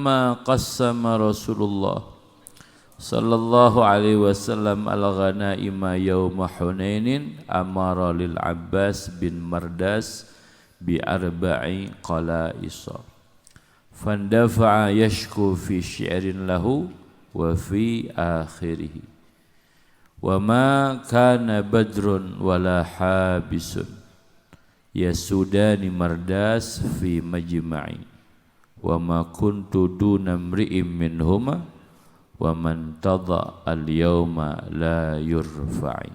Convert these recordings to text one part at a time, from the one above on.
walamma qassama Rasulullah sallallahu alaihi wasallam al-ghanaima yauma Hunainin amara lil Abbas bin Mardas bi arba'i qalaisa fandafa'a yashku fi syi'rin lahu wa fi akhirih wa ma kana badrun wala habisun yasudani Mardas fi majma'i wa ma kuntu duna mri'im minhuma wa man tadha al-yawma la yurfa'i.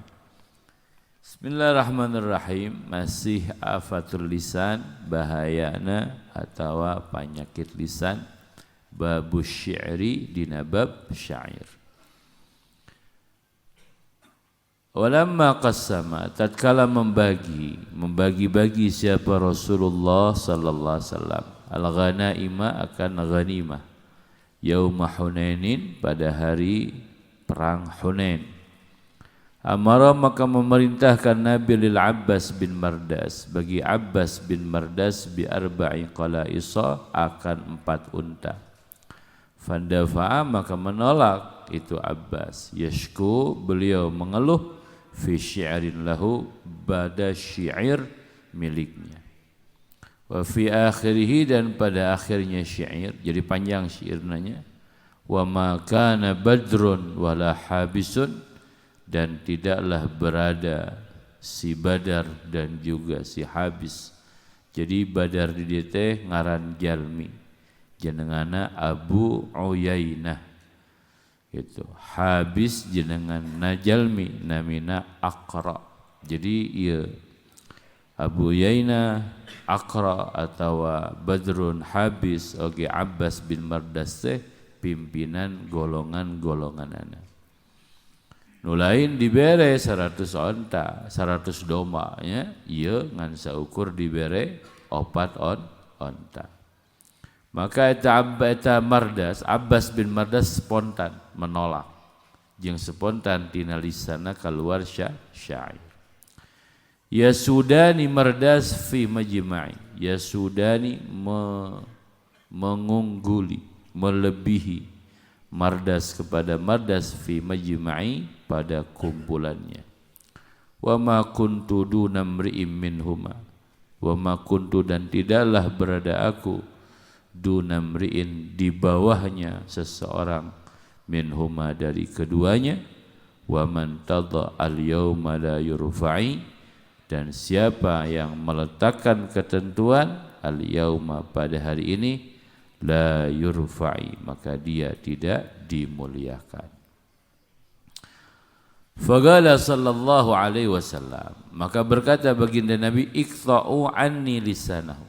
Bismillahirrahmanirrahim. Masih afatul lisan, bahayana atau penyakit lisan, babus syi'ri dina bab syair. Walamma qassama, tatkala membagi-bagi siapa Rasulullah sallallahu alaihi wasallam al-ghanaima akan ghanimah yauma Hunainin pada hari perang Hunain. Amara maka memerintahkan Nabi lil Abbas bin Mardas bagi Abbas bin Mardas bi arba'i qalaisa akan 4 unta. Fandafa'a maka menolak itu Abbas. Yashku beliau mengeluh fi syi'rin lahu pada syair miliknya. Wa fi akhirih dan pada akhirnya syair, jadi panjang syairnya. Wa ma kana badrun wala habisun, dan tidaklah berada si Badar dan juga si Habis. Jadi Badar di dieu teh ngaran jalmi, jenengana Abu Uyainah gitu. Habis jenenganna jalmi namina Aqra. Jadi ieu Abu Uyainah, Aqra atau Badrun, Habis oge Abbas bin Mardas teh pimpinan golongan-golonganana. Nu lain dibere 100 onta, 100 domba nya, ieu ngan saukur dibere 4 onta. Maka eta Mardas, Abbas bin Mardas spontan menolak. Jeung spontan tina lisanna keluar syair. Yasudani Mardas fi majma'i. Yasudani mengungguli, melebihi Mardas kepada Mardas fi majma'i pada kumpulannya. Wa ma kuntu duna mri'im minhuma. Wa ma kuntu dan tidaklah berada aku duna mri'in di bawahnya seseorang minhuma dari keduanya. Wa man tadha al-yawma la yurfa'i, dan siapa yang meletakkan ketentuan al-yauma pada hari ini la yurfa'i, maka dia tidak dimuliakan. Faqala sallallahu alaihi wasallam, maka berkata baginda Nabi, iqta'u anni lisanahu,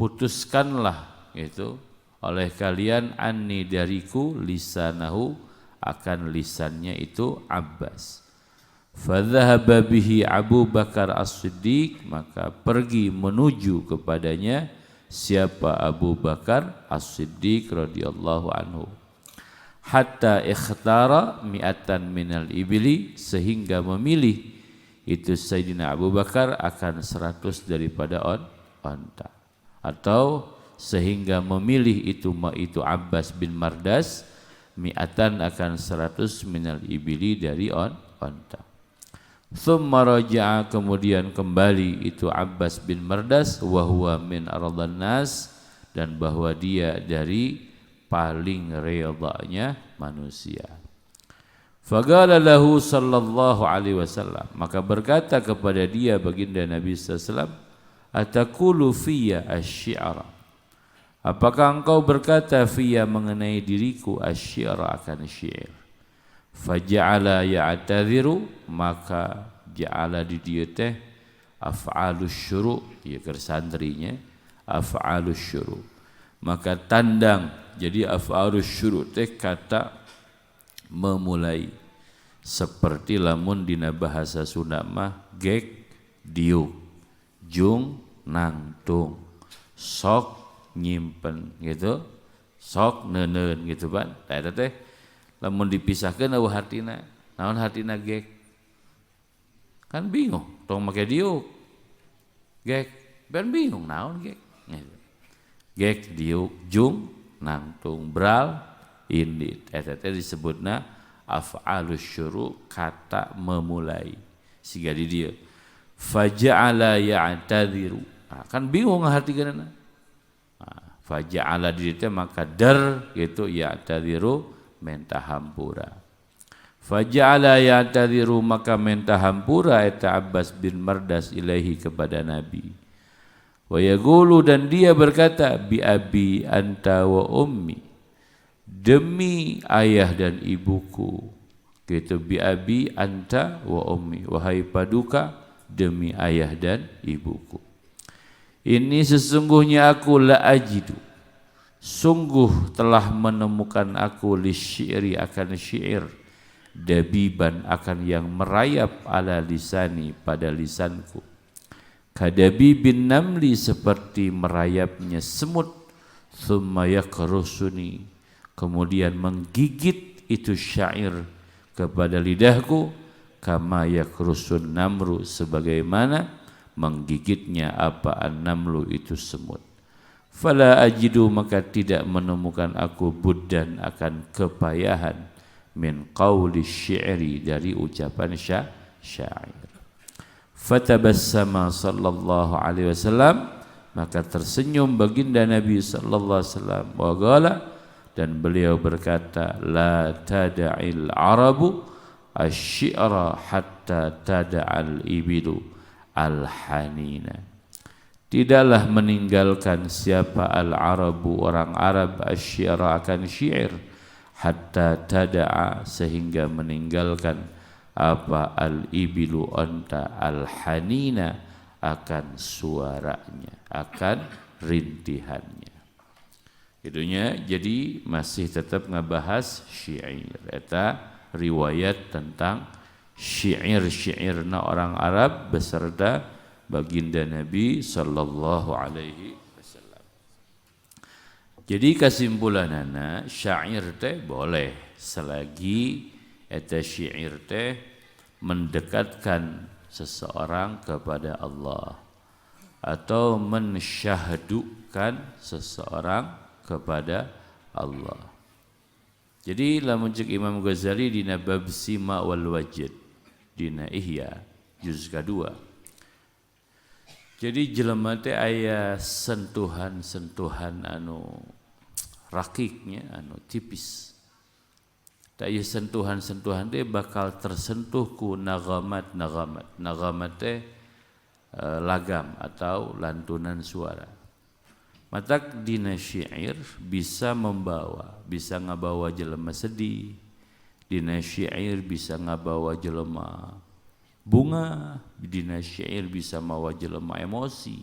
putuskanlah itu oleh kalian anni dariku lisanahu akan lisannya itu Abbas. Fadhahaba bihi Abu Bakar As-Siddiq, maka pergi menuju kepadanya siapa Abu Bakar As-Siddiq radhiyallahu anhu. Hatta ikhtara mi'atan minal ibli, sehingga memilih itu Sayyidina Abu Bakar akan 100 daripada onta, atau sehingga memilih itu Abbas bin Mardas mi'atan akan 100 minal ibli dari onta. Thumma raja'a, kemudian kembali itu Abbas bin Mardas wa huwa min ardhan nas, dan bahwa dia dari paling redanya manusia. Faqala lahu sallallahu alaihi wasallam, maka berkata kepada dia baginda Nabi sallallahu alaihi wasallam, ataqulu fiyya asy-syi'ra, apakah engkau berkata fiyya mengenai diriku asy-syi'ra akan syair. Faja'ala ya'tadhiru, maka ja'ala di dieu teh af'alus syuru', ya kersantrinya af'alus syuru', maka tandang. Jadi af'alus syuru' teh kata memulai, seperti lamun dina bahasa Sunda mah gek diuk, jung nangtung, sok nyimpen gitu, sok neuneun gitu ban. Eta teh lamun dipisahkeun eueuh hartina, naon hartina gek? Kan bingung, tong make diuk. Gek, ben bingung naon gek. Gek diuk jung nangtung bral indit eta teh disebutna af'alus syuru kata memulai siga di dieu faja'ala ya'tadiru kan bingung ngartikeunna faja'ala di dieu maka dar gitu ya'tadiru menta hampura faja'ala ya'tadiru maka menta hampura eta Abbas bin Mardas ilaihi kepada Nabi wa yaqulu dan dia berkata bi abi anta wa ummi demi ayah dan ibuku gitu bi abi anta wa ummi wahai paduka demi ayah dan ibuku ini sesungguhnya aku la ajidu sungguh telah menemukan aku li syi'ri akan syair dabiban akan yang merayap ala lisani pada lisanku kadabi bin namli seperti merayapnya semut thumma yakrusuni kemudian menggigit itu syair kepada lidahku kama yakrusun namru sebagaimana menggigitnya apa an-namlu itu semut fala ajidu maka tidak menemukan aku buddan akan kepayahan min qauli syi'ri dari ucapan syair fatabassama sallallahu alaihi wasallam maka tersenyum baginda Nabi sallallahu alaihi wasallam wa qala dan beliau berkata la tada'il arabu asy-syi'ra hatta tada'al ibilu al-hanina tidaklah meninggalkan siapa al-arabu orang Arab asy-syi'ra akan syair hatta tada'a sehingga meninggalkan apa al-ibilu onta al-hanina akan suaranya akan rintihannya itunya jadi masih tetap ngebahas syair eta riwayat tentang syair-syairna orang Arab beserta baginda Nabi sallallahu alaihi wasallam jadi kesimpulanana syair teh boleh selagi eta syair teh mendekatkan seseorang kepada Allah atau mensyahdukan seseorang kepada Allah. Jadi lamun cek Imam Ghazali dina bab Sima wal Wajid dina Ihya juz kedua. Jadi jelema teh aya sentuhan-sentuhan anu rakiknya anu tipis. Tak ieu sentuhan-sentuhan teh bakal tersentuh ku nagamat teh lagam atau lantunan suara. Matak dina syair bisa ngabawa jelema sedih. Dina syair bisa ngabawa jelema bunga, dina syair bisa mawa jelema emosi.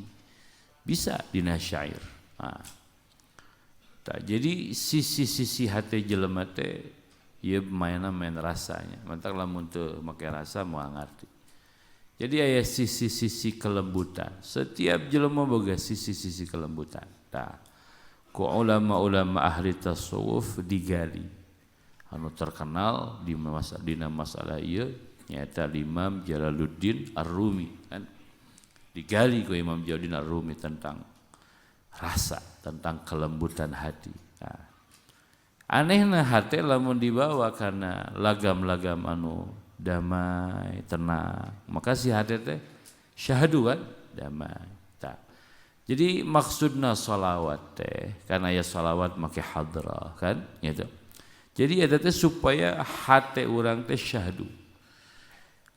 Bisa dina syair. Jadi sisi-sisi hati jelema teh ieu main rasanya. Mantak lamun teu make rasa moal ngarti. Jadi aya sisi-sisi kelembutan. Setiap jelema boga sisi-sisi kelembutan. Tah. Ku ulama-ulama ahli tasawuf digali. Anu terkenal di masalah ieu nyaeta Imam Jalaluddin Ar-Rumi kan. Digali ku Imam Jalaluddin Ar-Rumi tentang rasa, tentang kelembutan hati. Nah, anehna hati lamun dibawa karena lagam-lagam anu damai, tenang. Maka si hati teh syahadu kan damai. Tak. Jadi maksudna sholawat teh karena ya sholawat make hadrah kan gitu. Jadi eta teh supaya hati urang teh syahdu.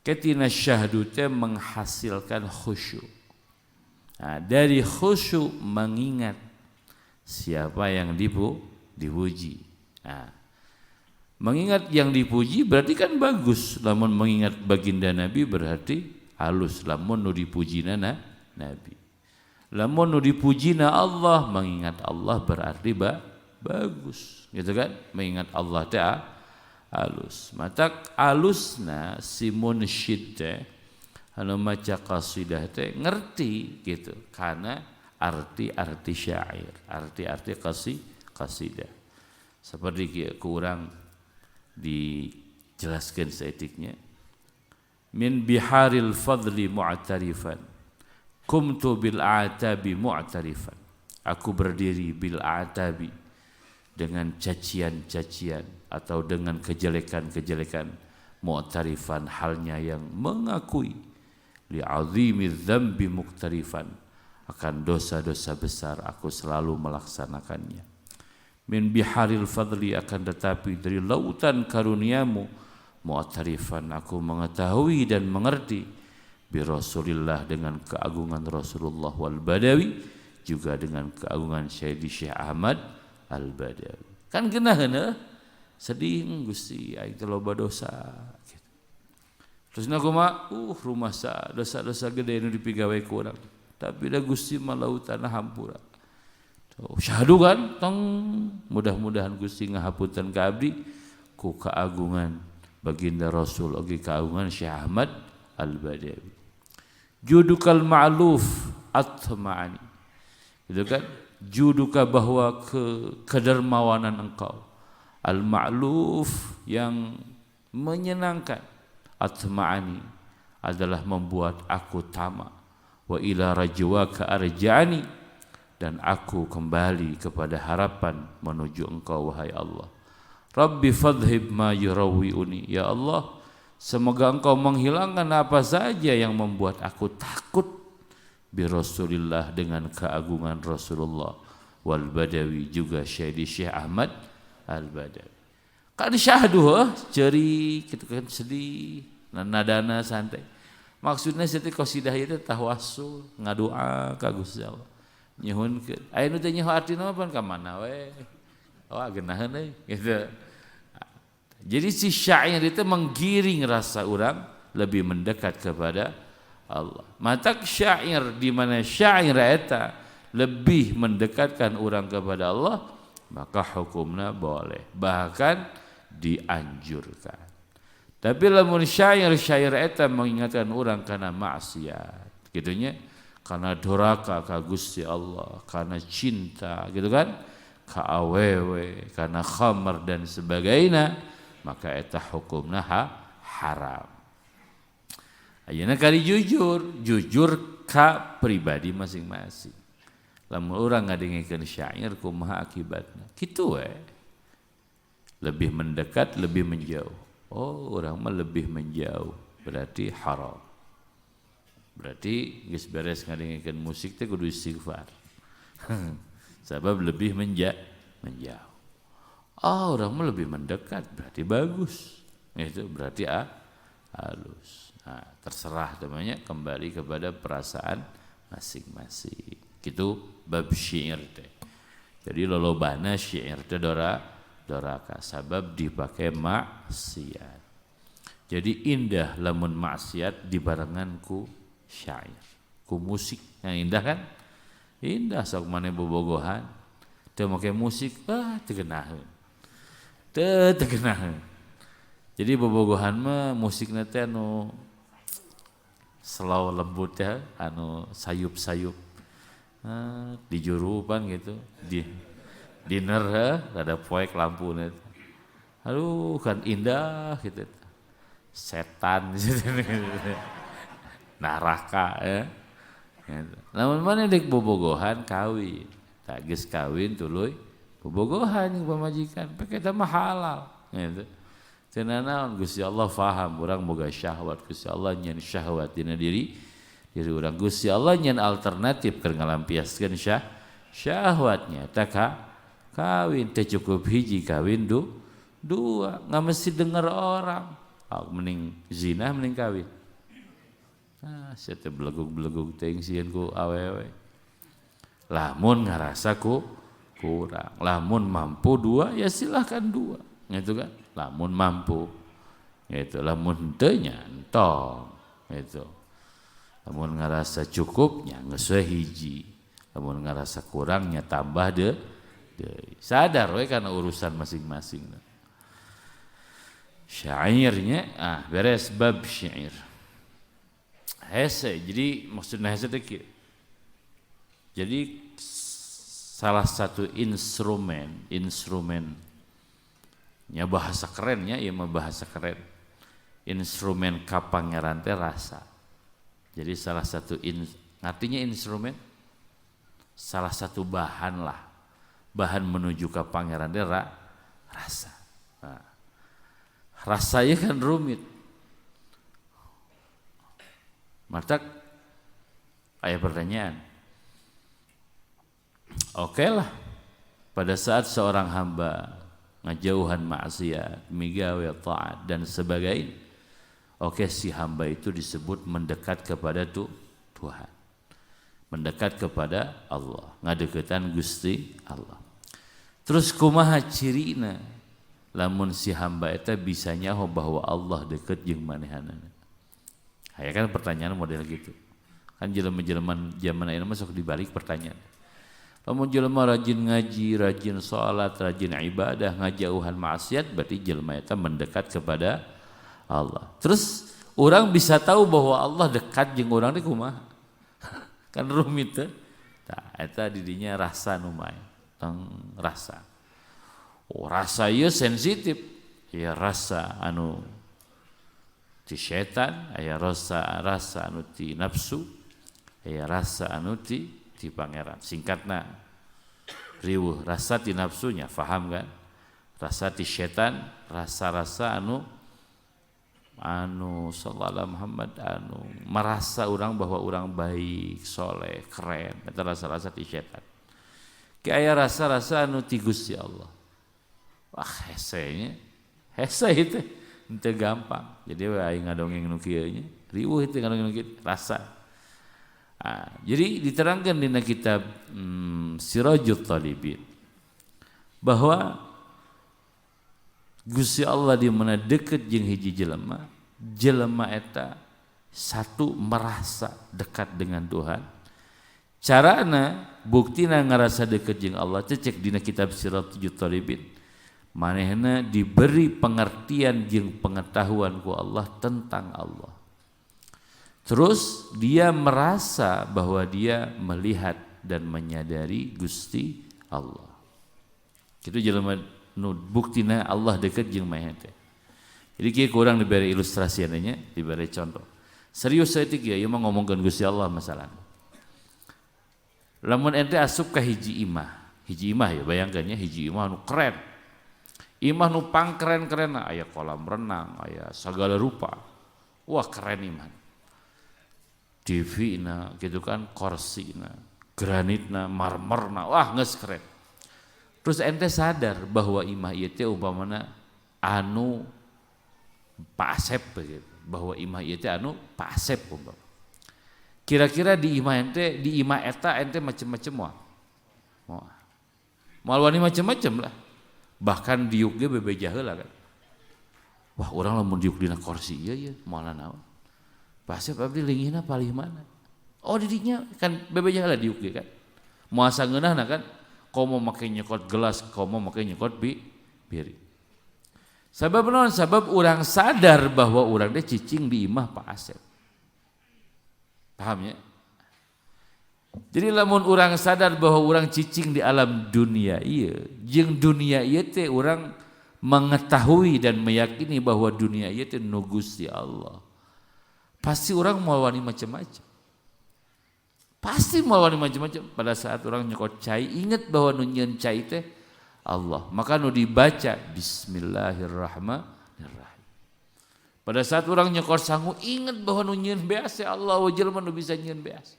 Ketina syahdu teh menghasilkan khusyuk. Nah, dari khusyuk mengingat siapa yang dipuji. Nah, mengingat yang dipuji berarti kan bagus. Lamun mengingat baginda Nabi berarti halus. Lamun nu dipujina Nabi. Lamun nu dipujina Allah, mengingat Allah berarti bagus. Gitu kan? Mengingat Allah teh halus. Matak halusna si munsyid teh anu maca qasidah teh ngerti gitu. Karena arti-arti syair, arti-arti qasidah. Seperti kurang dijelaskan seetiknya. Min biharil fadli mu'tarifan. Kumtu bil a'tabi mu'tarifan. Aku berdiri bil a'tabi dengan cacian-cacian atau dengan kejelekan-kejelekan, mu'tarifan halnya yang mengakui li'azimi dzambi muktarifan, akan dosa-dosa besar aku selalu melaksanakannya. Min biharil fadli, akan tetapi dari lautan karuniamu, mu'tarifan aku mengetahui dan mengerti, bi Rasulillah dengan keagungan Rasulullah, wal Badawi juga dengan keagungan Syekh Ahmad Al-Badawi. Kan geuna sedih Gusti aing teh loba dosa gitu. Terus aku mah rumah dosa-dosa gede nu dipigawe ku urang. Tapi da Gusti mah lautanna hampura. Syahadu kan tong mudah-mudahan Gusti ngahapunten ka abdi ku keagungan baginda Rasul oge keagungan Syekh Ahmad Al-Badawi. Judukal ma'luf atma'ani. Gitu kan? Juduka bahwa kedermawanan engkau. Al-ma'luf yang menyenangkan. Atma'ani adalah membuat aku tamak. Wa ila rajwaka arja'ani, dan aku kembali kepada harapan menuju engkau wahai Allah. Rabbi fadhib ma yurawiuni, ya Allah semoga engkau menghilangkan apa saja yang membuat aku takut, bi Rasulillah dengan keagungan Rasulullah, wal Badawi juga Syekh Ahmad Al-Badawi. Kan syahdu ceuri kitu kan sedih, nadana santai. Maksudna seutik qasidah ieu teh tawassul, ngadoa ka Gusti Allah. Nyuhunkeun. Aya nu teh nyaho artina pan ka mana we? Oh geunaheun euy gitu. Jadi si syair itu menggiring rasa orang lebih mendekat kepada Allah. Matak syair di mana syair eta lebih mendekatkan orang kepada Allah, maka hukumnya boleh, bahkan dianjurkan. Tapi lamun syair-syair eta mengingatkan orang karena maksiat, gitunya, karena duraka ka Gusti Allah, karena cinta, gitu kan, ka awewe, karena khamar dan sebagainya, maka eta hukumna haram. Ayeuna kali jujur ka pribadi masing-masing. Lamun urang ngadengikeun syair kumaha akibatna? Kitu we. Lebih mendekat, lebih menjauh. Oh, urang mah lebih menjauh, berarti haram. Berarti geus beres ngadengikeun musik teh kudu istighfar. Sebab lebih menjauh. Oh, orang mah lebih mendekat, berarti bagus. Itu berarti halus. Nah, terserah namanya, kembali kepada perasaan masing-masing. Gitu bab syair teh. Jadi lolobana syair teh doraka sabab dipakai maksiat. Jadi indah lamun maksiat dibarengan ku syair, ku musik. Yang indah kan? Indah sok maneh bobogohan. Teu make musik teu geunaheun. Teu geunaheun. Jadi bobogohan mah musikna teh anu slow lembut ya, anu sayup-sayup. Dijurupan gitu, dinner ada poek lampuna. Aduh kan indah gitu. Setan gitu. Neraka ya. Lamun maneh dek bobogohan kawin. Tak geus kawin tuluy bobogohan jeung pamajikan, pake eta mah halal gitu. Teu naon Gusti Allah faham urang boga syahwat, Gusti Allah nyen syahwat dina diri urang. Gusti Allah nyen alternatif keur ngalampiaskeun syahwatnya. Eta kawin teh cukup hiji, kawin dua, nggak mesti denger orang. Mending zina mending kawin. Saya teh belegug-belegug teuing sieun ku awewe. Lamun ngarasa kurang, lamun mampu dua ya silahkan dua, gitu kan. Lamun mampu, gitu. Lamun teu nya entong, gitu. Lamun ngarasa cukupnya geus we hiji, lamun ngarasa kurangnya tambah deui. Sadar we kana urusan masing-masing. Syairnya beres bab syair. Hese, jadi maksudnya hese teh kieu. Jadi salah satu instrumennya bahasa kerennya, ieu mah bahasa keren. Instrumen ka pangeran teh rasa. Jadi salah satu artinya instrumen, salah satu bahan lah bahan menuju ke pangeran dia rasa. Nah, rasanya kan rumit. Maka aya pertanyaan. Oke lah, pada saat seorang hamba ngajauhan maksiat, migawe taat dan sebagainya, oke, si hamba itu disebut mendekat kepada Tuhan, mendekat kepada Allah, ngadeketan Gusti Allah. Terus kumaha cirina lamun si hamba eta bisa nyaho bahwa Allah deket jeung manehanana? Ya kan pertanyaan model gitu. Kan jelema-jelema zaman ayeuna masuk dibalik pertanyaan. Lamun jelema rajin ngaji, rajin salat, rajin ibadah, ngajauhan maksiat, berarti jelema eta mendekat kepada Allah. Terus orang bisa tahu bahwa Allah dekat jeung urang teh kumaha? Kan rumit teh. Tah eta didinya rasa nu main. Rasa. Oh, rasa ieu sensitif. Ya rasa anu ti setan, aya rasa anu ti nafsu, aya rasa anu ti pangeran. Singkatna riweuh rasa ti nafsunya, paham kan? Rasa ti setan, rasa-rasa anu sallallahu Muhammad anu merasa orang bahwa orang baik, soleh, keren, eta rasa-rasa ti setan. Ki aya rasa-rasa anu ti Gusti Allah. Wah, hesenya. Hese itu henteu gampang. Jadi we aing ngadongeng nu kieu nya, riweuh teh ngadongeng nu kieu rasa. Jadi diterangkan di kitab Sirajut Talibin bahwa Gusti Allah di mana dekat jeung hiji jelema eta satu merasa dekat dengan Tuhan. Carana buktina ngarasa dekat jeung Allah teh cek dina kitab Sirajut Talibin. Manehna diberi pengertian jeung pengetahuan ku Allah tentang Allah. Terus dia merasa bahwa dia melihat dan menyadari Gusti Allah. Kitu jelema nu buktina Allah dekat jeung maha teh. Jadi kieu kurang diberi ilustrasi nya, diberi contoh. Serius saya teh kieu mah ngomongkeun Gusti Allah masalah. Lamun ente asup ka hiji imah ya bayangkeun nya hiji imah nu keren. Imah nu pangkeren-keren, aya kolam renang, aya segala rupa. Wah, keren imah. TV-na gitu kan, kursi-na, granitna, marmerna, wah geus keren. Terus ente sadar bahwa imah ieu teh umpamana anu Pak Asep begitu, bahwa imah ieu teh anu Pak Asep umpama. Kira-kira di imah eta ente macem-macem moal. Moal wani macem-macem lah. Bahkan diuk ge bebeja heula kan. Wah, urang lamun diuk dina kursi ieu moalna naon? Pasep abdi leungeunna palih mana? Oh, didinya kan bebeja heula diuk ge kan. Moal sangeunahna kan komo make nyekot gelas, komo make nyekot piring. Sabab naon? Sabab urang sadar bahwa urang teh cicing di imah Pak Asep. Paham ya? Jadi lamun urang sadar bahwa urang cicing di alam dunia ieu, jeung dunia ieu teh urang mengetahui dan meyakini bahwa dunia ieu teh nu Gusti Allah. Pasti orang mau wani macam-macam. Pasti mau wani macam-macam. Pada saat orang nyekot cai, ingat bahwa nu nyieun cai teh Allah. Maka nu dibaca Bismillahirrahmanirrahim. Pada saat orang nyekot sangu, ingat bahwa nu nyieun beas teh Allah, wa jelema nu bisa nyieun beas.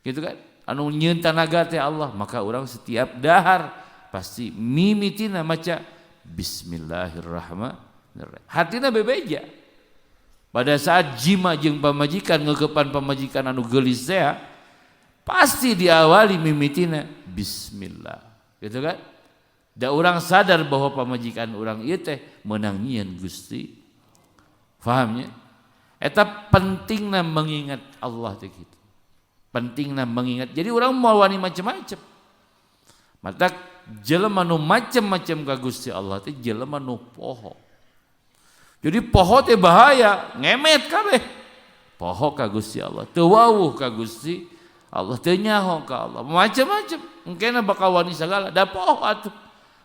Gitu kan? Anu nyieun tanaga teh Allah. Maka orang setiap dahar pasti mimitina maca Bismillahirrahmanirrahim. Hatina bebeja. Pada saat jima jeung pamajikan ngeukepan pamajikan anu geulis teh pasti diawali mimitina bismillah. Gitu kan? Da urang sadar bahwa pamajikan urang ieu teh meunang nyieun Gusti. Fahamnya? Eta pentingna mengingat Allah teh kitu. Pentingna mengingat. Jadi urang moal wani macam-macam. Mata jelema nu macam-macam ka Gusti Allah teh jelema nu poho. Jadi poho teh bahaya, ngemet kabeh. Poho ka Gusti Allah, teu wawuh ka Gusti Allah, teu nyaho ka Allah. Macam-macam, engkena bakal wani sagala, da poho atuh.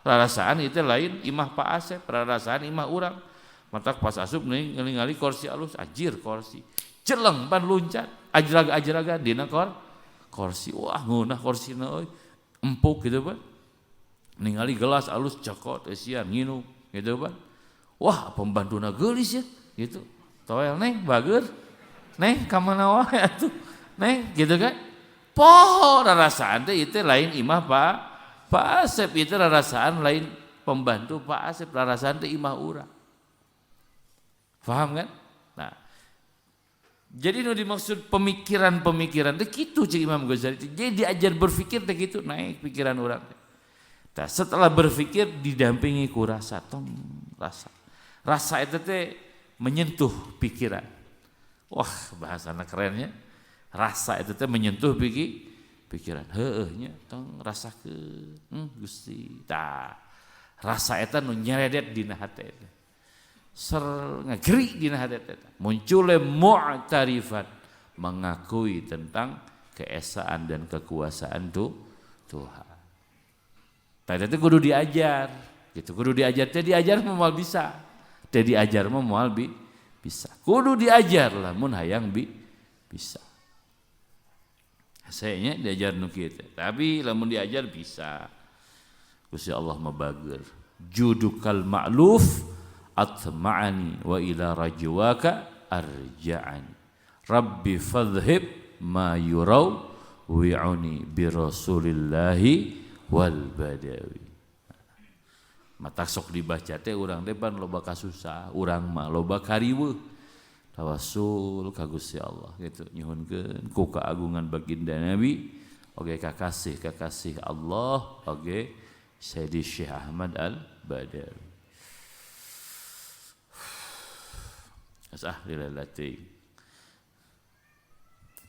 Rarasaan itu lain imah Pak Asep, rarasaan imah urang. Matak pas asup ningali kursi alus, anjir kursi. Celeng pan luncat, ajraga-ajraga dina kursi. Wah, ngeunah kursina euy. Empuk gitu Pak. ningali gelas alus cokot esian nginum gitu kan. Wah, pembantuna geulis ya gitu. Toel neng bager. Neng ka mana wae atuh. Neng gitu kan. Poho rarasaan teh itu lain imah Pak Asep, itu rarasaan lain pembantu Pak Asep, rarasaan teh imah urang. Paham kan? Nah, jadi nu dimaksud pemikiran-pemikiran teh kitu cik Imam Ghazali. Jadi diajar berpikir teh kitu naik pikiran urang teh. Nah, setelah berpikir didampingi ku rasa, rasa. Rasa itu teh menyentuh pikiran. Wah, bahasana kerennya. Rasa itu teh menyentuh pikiran. Heueuh nya tong rasakeun Gusti. Tah, rasa eta nu nyeredet dina hate teh. Ser ngageri dina hate teh. Muncule mu'tarifat, mengakui tentang keesaan dan kekuasaan Tuhan. Tadi itu kudu diajar, gitu. Kudu diajar, teh diajar moal bisa, teh diajar moal bisa. Kudu diajar lah, mun hayang bisa. Sayanya diajar nu kieu teh, tapi lamun diajar bisa. Gusti Allah mah bager. Judukal ma'luf atma'ani wa ila rajwaka arja'ani. Rabbi fadhhib ma yurau wi'uni bi rasulillahi wal badawi. Mata sok dibaca teh urang teh pan loba kasusah, urang mah loba kariweuh. Tawassul ka Gusti Allah gitu nyuhunkeun ku kaagungan baginda Nabi oge kakasih Allah oge Sayyidi Syekh Ahmad Al-Badawi. Asah lilalatih.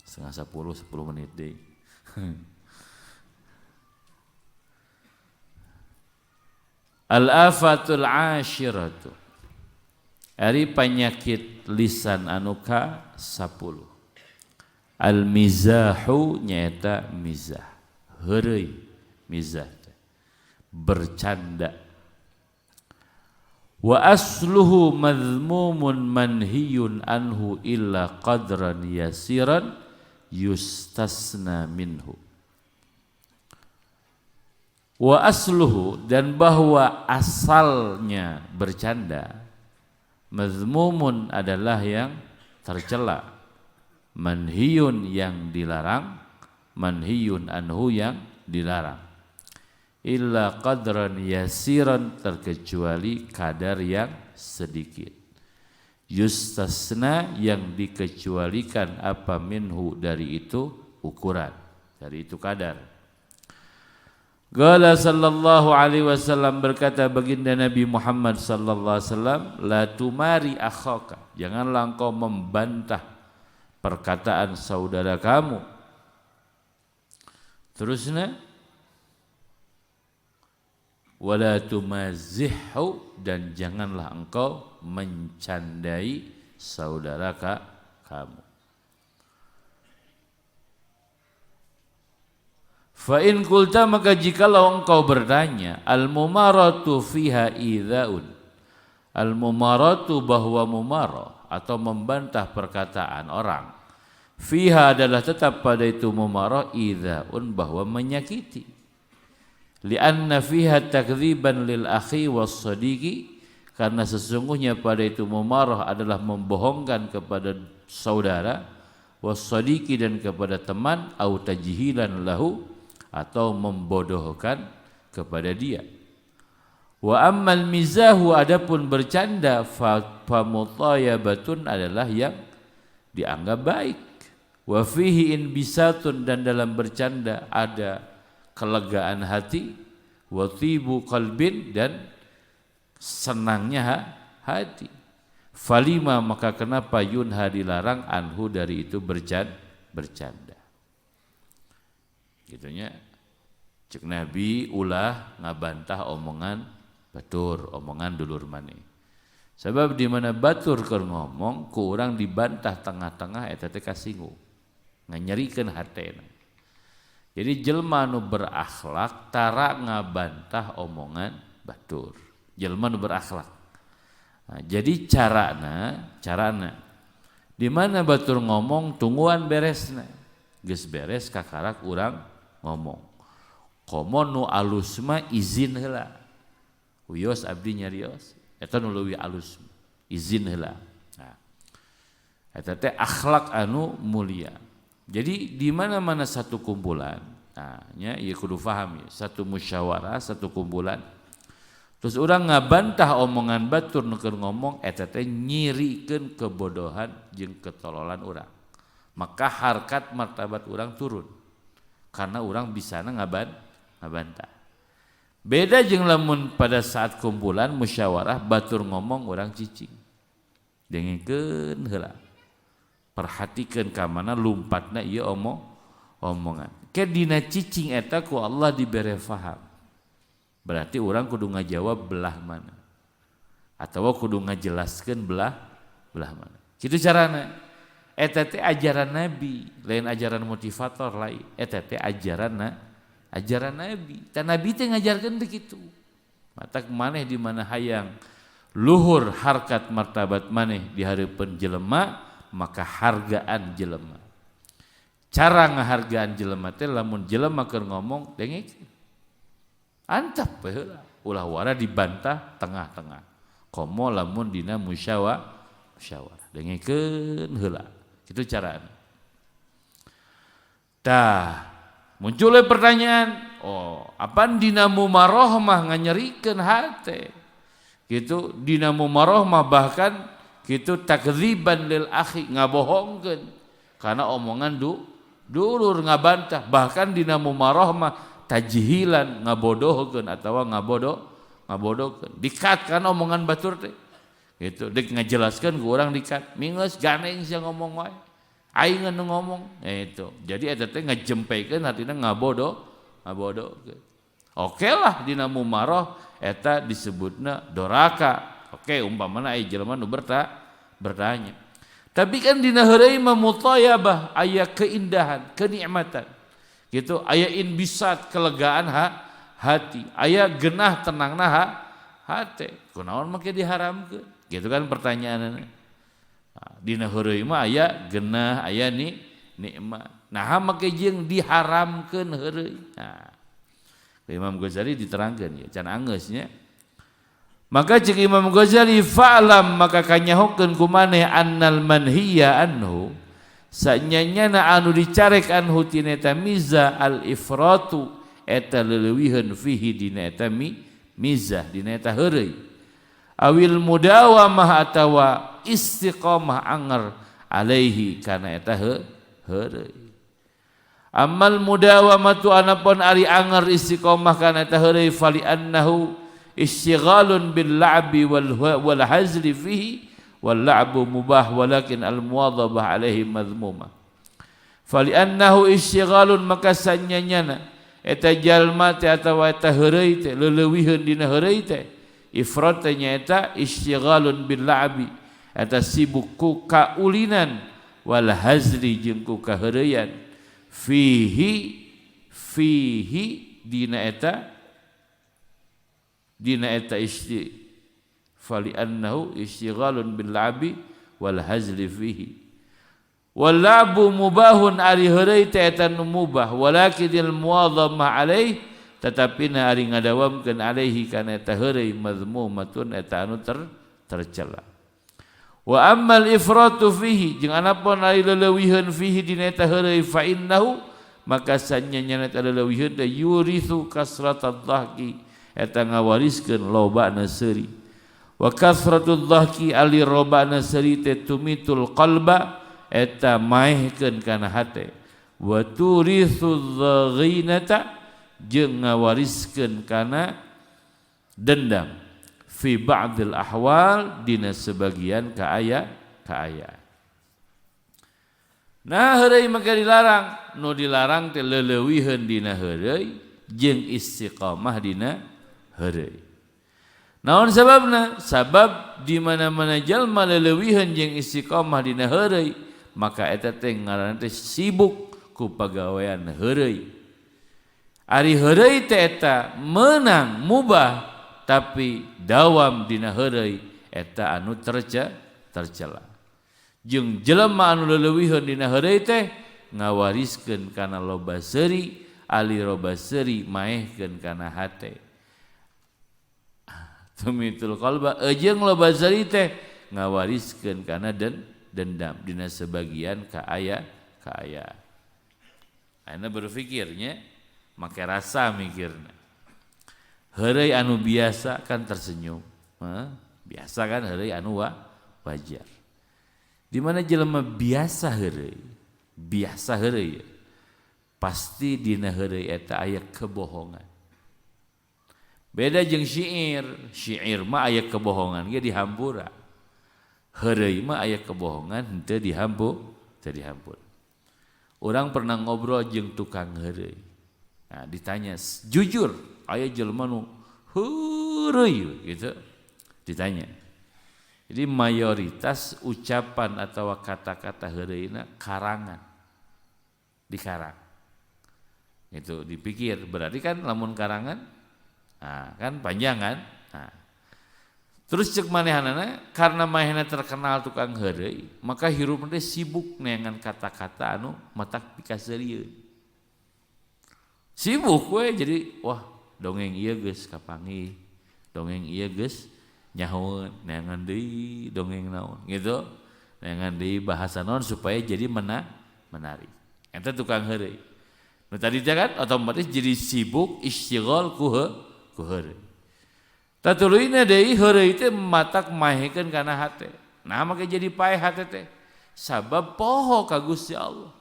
Setengah 10 menit deui. Al-afatul ashiratu. Ari penyakit lisan anu ka 10. Al-mizahu nyaeta mizah. Heureuy mizah bercanda. Wa asluhu madhmumun manhiyun anhu illa qadran yasiran yustasna minhu. Wa asluhu dan bahwa asalnya bercanda, mazmumun adalah yang tercela, manhiyun yang dilarang, manhiyun anhu yang dilarang. Illa qadran yasiran terkecuali kadar yang sedikit. Yustasna yang dikecualikan apa minhu dari itu ukuran, dari itu kadar. Qala sallallahu alaihi wasallam berkata baginda Nabi Muhammad sallallahu alaihi wasallam, la tumari akhaka, janganlah engkau membantah perkataan saudara kamu. Terusnya wala tumazihhu, dan janganlah engkau mencandai saudara kamu. Fa in qulta, maka jikalau engkau bertanya, al-mumaratu fiha idzaun. Al-mumaratu bahwa mumarah atau membantah perkataan orang. Fiha adalah tetap pada itu mumarah, idzaun bahwa menyakiti. Lianna fiha takdziban lil akhi was sadiqi, karena sesungguhnya pada itu mumarah adalah membohongkan kepada saudara, was sadiqi dan kepada teman, au tajhilan lahu, atau membodohkan kepada dia. Wa ammal mizahu, adapun bercanda, fa mutayabatun adalah yang dianggap baik. Wa fihi inbisatun, dan dalam bercanda ada kelegaan hati, wa tibu qalbin, dan senangnya hati. Falima, maka kenapa yunha dilarang anhu dari itu bercanda. Gitunya cek Nabi ulah ngabantah omongan batur, omongan dulur mani. Sebab di mana batur keur ngomong ku urang dibantah tengah-tengah eta teh kasinggung, nganyerikeun hatena. Jadi jelma nu berakhlak tara ngabantah omongan batur. Jelma nu berakhlak. Nah, jadi carana di mana batur ngomong tungguan beresna. Geus beres kakarak urang ngomong. komo nu alus mah izin heula wios abdi nyarios eta nu leuwih alus izin heula. Nah eta teh akhlak anu mulia. Jadi di mana-mana satu kumpulan, nah nya ieu kudu paham ya, satu musyawarah, satu kumpulan. Terus orang ngabantah omongan batur nu keur ngomong eta teh nyirikeun kebodohan jeung ketololan urang. Maka harkat martabat orang turun. Karena orang bisana ngabantah. Beda jeung lamun pada saat kumpulan musyawarah batur ngomong orang cicing. Dengengkeun heula. Perhatikeun ka mana lumpatna ieu omongan. Ke dina cicing eta ku Allah dibere faham. Berarti orang kudu ngajawab belah mana. Atau kudu ngajelaskeun belah mana. Kitu carana. Eta teh ajaran Nabi, lain ajaran motivator lain. Eta teh ajaran Nabi. Ta Nabi teh ngajarkeun teh kitu. Matak maneh di mana hayang luhur harkat martabat maneh di hareupeun jelema, maka hargaan jelema. Cara ngahargaan jelema teh lamun jelema keur ngomong dengek antap heula ulah wara dibantah tengah-tengah. Komo lamun dina musyawarah dengekeun heula. Kitu carana. Tah muncul pertanyaan, apaan dina mumaroh mah nganyerikeun hate? Gitu dina mumaroh mah bahkan kitu takdziban lil akhi ngabohongkeun karena omongan dulur ngabantah, bahkan dina mumaroh mah tajhilan ngabodohkeun atawa ngabodohkeun dikat kan omongan batur teh gitu dek ngajelaskeun ku urang dikat mingeus ganeng sia ngomong wae aing nu ngomong itu jadi eta teh ngajempekeun artina ngabodohkeun. Oke lah dina mumaroh eta disebutna doraka. Oke, umpamana aya jelema nu bertanya. Tapi kan dina heureuy mah mutayabah, aya keindahan, kenikmatan. Gitu, aya inbisat kelegaan hati, aya genah tenangna hate. Kunaon make diharamkeun? Gitu kan pertanyaanna. Nah, dina heureuy mah aya genah, aya nikmat. Nah, make jeung diharamkeun heureuy. Nah, Imam Ghazali diterangkeun ya, can anggeus nya. Maka cik Imam Ghazali fa'lam maka kanyahokeun ku maneh annal manhiya anhu sanyanyana anu dicarek anhu tina eta mizah al ifratu eta leuwihun fihi dina eta mizah dina eta heureuy awil mudawamah atawa istiqamah anger alaihi kana eta heureuy. Amal mudawamatu anapun ari anger istiqamah kana eta heureuy fali annahu istighalun bil la'bi wal hazli fihi wal la'bu mubah walakin al muwadhabah alaihi madhmumah. Fali annahu istighalun maka sanyanyana eta jalma teh atawa eta heureuy teh leuleuwihun dina heureuy teh ifrat teh nyaeta istighalun bil la'bi eta sibuk ku kaulinan wal hazli jeung ku kaheureuyan fihi dina eta fali annahu istighalun bil labi wal hazli fihi wal labu mubahun ari heureuy teh eta nu mubah walakinil muwadhamah alaih tetapi na ari ngadawamkeun alaihi kana eta heureuy mazmumatun eta anu tercela. Wa ammal ifratu fihi jeung anapun ari leuwihun fihi dina eta heureuy fa innahu maka sanyanya eta leuwihun teh yurithu kasratad dhahki eta ngawariskeun lobana seuri. Wa kasratud dhahki ali robana seuri teh tumitul qalba eta maehkeun kana hate. Wa turithu daghinata jeung ngawariskeun kana dendam fi ba'dil ahwal dina sebagian kaayaan. Nah heureuy maka dilarang, nu dilarang teh leuleuwihun dina heureuy jeung istiqamah dina heureuy. Naon sababna? Sabab di mana-mana jalma leuleuwihun jeung istiqamah dina heureuy, maka eta teh ngaranna teh sibuk ku pagawean heureuy. Ari heureuy teh eta menang mubah tapi dawam dina heureuy eta anu tercela. Jeung jelema anu leuleuwihun dina heureuy teh ngawariskeun kana loba seuri ali roba seuri maehkeun kana hate. Tumitul qalba jeung loba seuri teh ngawariskeun kana dendam dina sebagian ka aya. Ayeuna berpikirnya make rasa mikirna. Heureuy anu biasa kan tersenyum. Biasa kan heureuy anu wajar. Di mana jelema biasa heureuy pasti dina heureuy eta aya kebohongan. Beda jeung syair mah aya kebohongan ge dihampura. Heureuy mah aya kebohongan henteu dihampura. Urang pernah ngobrol jeung tukang heureuy. Nah, ditanya jujur, aya jelema nu heureuy gitu. Ditanya. Jadi mayoritas ucapan atau kata-kata heureuy-na karangan. Dikarang. Itu dipikir, berarti kan lamun karangan kan panjang kan? Terus cek manehanana karena manehna terkenal tukang heureuy, maka hirupna teh sibuk neangan kata-kata anu matak pikaseurieun. Sibuk we jadi wah dongeng ieu geus kapanggih, dongeng ieu geus nyahoeun, neangan deui dongeng naon gitu. Neangan deui bahasa naon supaya jadi menarik. Eta tukang heureuy. Nu tadi teh kan otomatis jadi sibuk istighol ku heureuy. Tatuluina deui heureuy teh matak mahekeun kana hate. Nah make jadi paeh hate teh sabab poho ka Gusti Allah.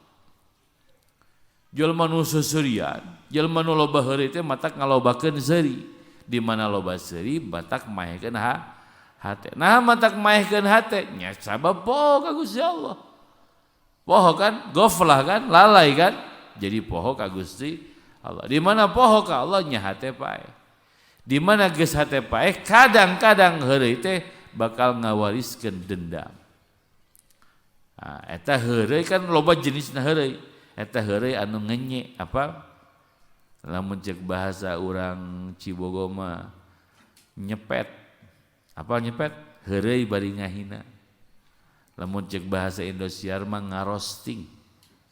Jelema nu seurian, jelema nu loba heureuy teh matak ngalobakeun seuri. Di mana loba seuri matak mahekeun hate. Nah matak mahekeun hate nya sabab poho ka Gusti Allah. Poho kan, goflah kan, lalai kan. Jadi poho ka Gusti Allah. Di mana poho ka Allah nya hate paeh. Di mana geus hate paeh kadang-kadang heureuy teh bakal ngawariskeun dendam. Nah, eta heureuy kan loba jenisna heureuy. Eta heureuy anu ngenye apa? Lamun ceuk bahasa urang Cibogo mah nyepet. Apa nyepet? Heureuy bari ngahina. Lamun ceuk bahasa Indosiar mah ngarosting.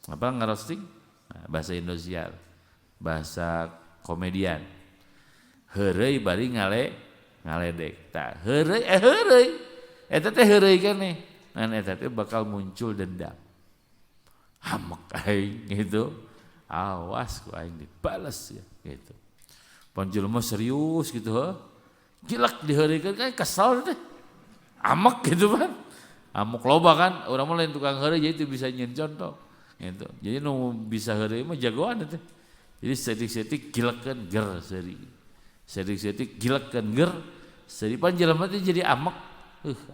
Apa ngarosting? Nah, bahasa Indosiar. Bahasa komedian. Heureuy bari ngaledek. Tah heureuy eta teh heureuy keneh. Ngan eta teh bakal muncul dendam. Hamek aing gitu. Awas ku aing dibales ya gitu. Pon jelema serius gitu heuh. Gilak diheureukeun kan kesal teh. Amek gitu kan. Amuk loba kan urang mah lain tukang heureuy jadi itu bisa nyeun contoh gitu. Jadi nu bisa heureuy mah jagoan teh. Jadi setik-setik gilakeun ger seuri. Sedik-sedik gilakkeun ger seuri pan jelema teh jadi amek.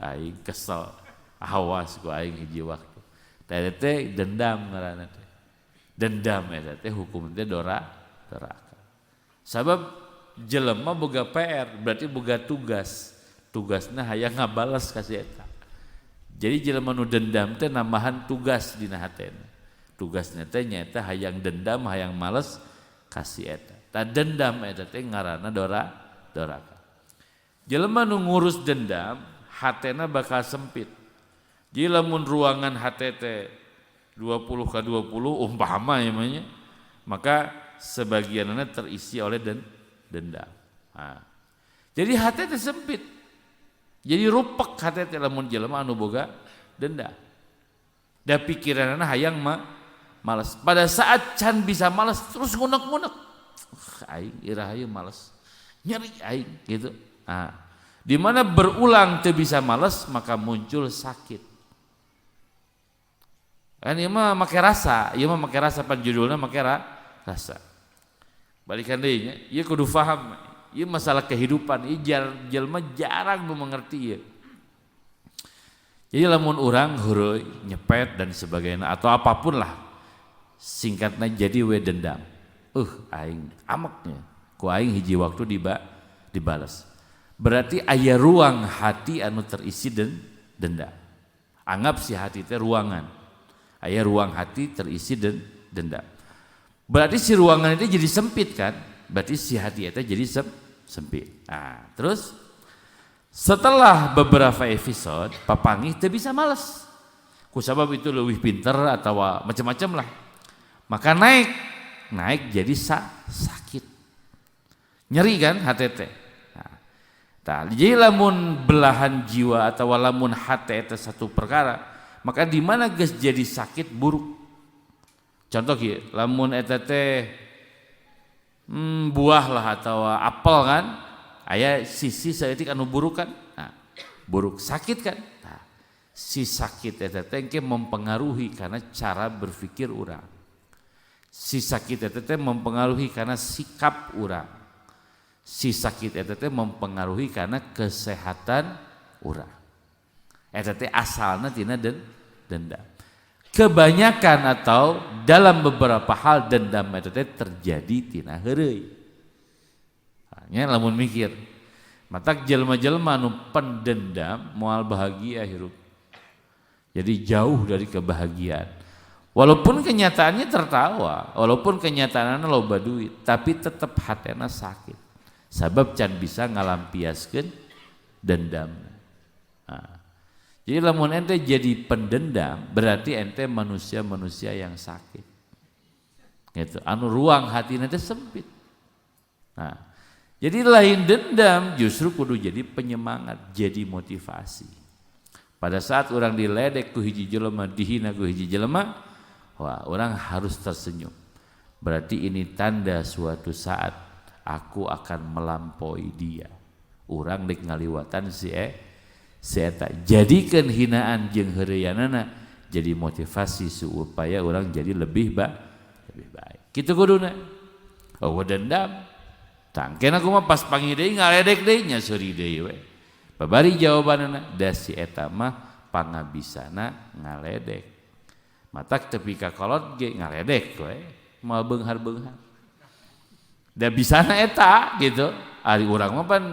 Aing kesel. Awas ku aing hiji waktu. Teh teh dendam ngaranna teh. Dendam eta teh hukum teh doraka. Sabab jelema boga PR berarti boga tugas. Tugasna hayang ngabales ka si eta. Jadi jelema nu dendam teh nambahan tugas dina hatena. Tugasna teh nyaeta hayang dendam, hayang males ka si eta. Ta dendam eta teh ngaranna doraka. Jelema nu ngurus dendam, hatena bakal sempit. Jadi lamun ruangan hate teh 20x20 umpama namanya, maka sebagianna terisi oleh dendam. Nah. Jadi hate teh sempit. Jadi rupek hate teh lamun jelema anu boga dendam. Da pikiranna hayang malas. Pada saat can bisa malas terus ngunek-ngunek. Aing irahayu malas. Nyeri aing gitu. Nah, di mana berulang teu bisa malas maka muncul sakit. Kan ieu mah make rasa, pan judulna make rasa. Balikan deui nya, ieu kudu paham. Ieu masalah kehidupan, ieu jelema jarang nu mengerti ieu. Jadi lamun urang heureuy nyepet dan sebagainya atau apapun lah singkatnya jadi we dendam. Aing ameknya ku aing hiji waktu dibalas. Berarti aya ruang hati anu terisi dendam. Anggap si hati teh ruangan. Aya ruang hati terisi dendam. Berarti si ruangan itu jadi sempit kan? Berarti si hati itu jadi sempit. Nah, terus setelah beberapa episode papangih teu bisa males. Ku sabab itu leuwih pinter atau macam-macam lah. Maka naik jadi sakit. Nyeri kan hati teh. Nah, jadi lamun belahan jiwa atau lamun hati itu satu perkara, maka di mana geus jadi sakit buruk. Contoh kieu, lamun eta teh buah lah atau apel kan, aya sisi saeutik anu buruk kan. Nah, buruk sakit kan. Nah, si sakit eta teh mempengaruhi karena cara berpikir urang. Si sakit eta teh mempengaruhi karena sikap urang. Si sakit eta teh mempengaruhi karena kesehatan urang. Eta teh asalna tina dendam. Kebanyakan atau dalam beberapa hal dendam eta teh terjadi tina heureuy. Nya lamun mikir, matak jelema-jelema anu pendendam moal bahagia hirup. Jadi jauh dari kebahagiaan. Walaupun kenyataannya tertawa, walaupun kenyataannya loba duit, tapi tetap hatena sakit. Sabab can bisa ngalampiaskeun dendam. Nah, jadi lamun ente jadi pendendam berarti ente manusia-manusia yang sakit. Gitu. Anu ruang hati nanti sempit. Nah, jadi lain dendam justru kudu jadi penyemangat, jadi motivasi. Pada saat orang diledek ku hiji jelema, dihina ku hiji jelema, wah, orang harus tersenyum. Berarti ini tanda suatu saat aku akan melampaui dia. Urang dek ngaliwatan si eta. Jadikan hinaan jeung heureuyanana jadi motivasi supaya orang jadi lebih baik. Kitu kuduna. Oh dendam. Tangkeun aku mah pas panggil deui ngaledek deui nya seuri deui we. Babari jawabanana da si eta mah pangabisana ngaledek. Matak tepi ka kolot ge ngaledek we. Moal beunghar-beunghar. Da bisana eta gitu. Ari urang mah pan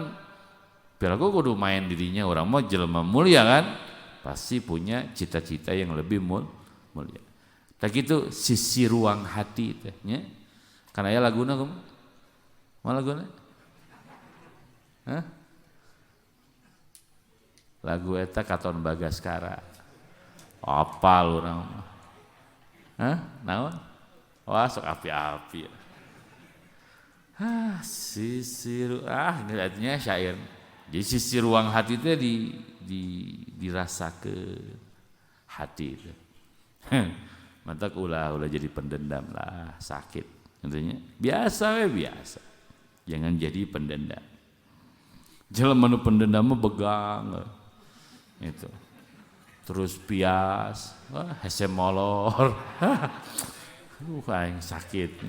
perilaku kudu main dirinya, orang mah jelema mulia kan, pasti punya cita-cita yang lebih mulia. Tak gitu sisi ruang hati teh nya. Kana aya laguna kumaha? Moal laguna? Hah? Lagu eta Katon Bagaskara. Apal urang mah. Hah? Naon? Wah sok api-api. Sisi ini artinya syair. Jadi sisi ruang hati itu dirasa ke hati itu. Mantak ulah jadi pendendam lah, sakit. Intinya biasa. Jangan jadi pendendam. Jelema nu pendendam mah begang. Itu. Terus pias, hese molor. Aing sakit.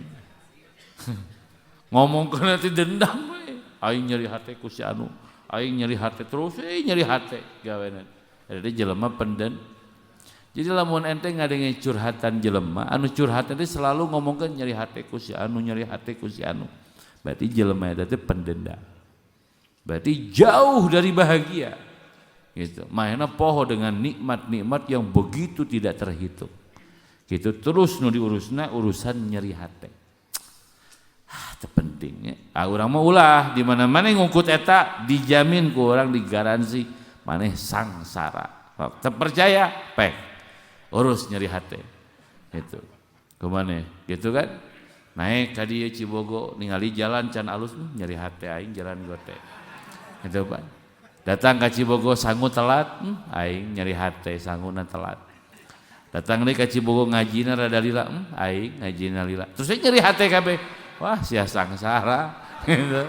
Ngomong kena ti dendam we. Aing nyeri hate ku si anu. Aing nyeri hate terus nyeri hate gawenan. Jadi jelema pendendam. Jadi lamun ente ngadenge curhatan jelema, anu curhat teh selalu ngomongkeun nyeri hate ku si anu, nyeri hate ku si anu. Berarti jelema eta teh pendendam. Berarti jauh dari bahagia. Gitu. Mahena poho dengan nikmat-nikmat yang begitu tidak terhitung. Gitu terus nu diurusna urusan nyeri hate. Pentingnya. Urang mah ulah di mana-mana ngungkut eta dijamin ku orang digaransi maneh sangsara. Terpercaya pek urus nyeri hate. Gitu. Kumane? Gitu kan? Naik ka dieu Cibogo ningali jalan can alus nyeri hate aing jalan gote. Gitu Pak. Datang ka Cibogo sangu telat aing nyeri hate sanguna telat. Datang deui ka Cibogo ngajina rada lila aing ngajina lila. Terus nyeri hate kabeh. Wah sia sangsara gitu.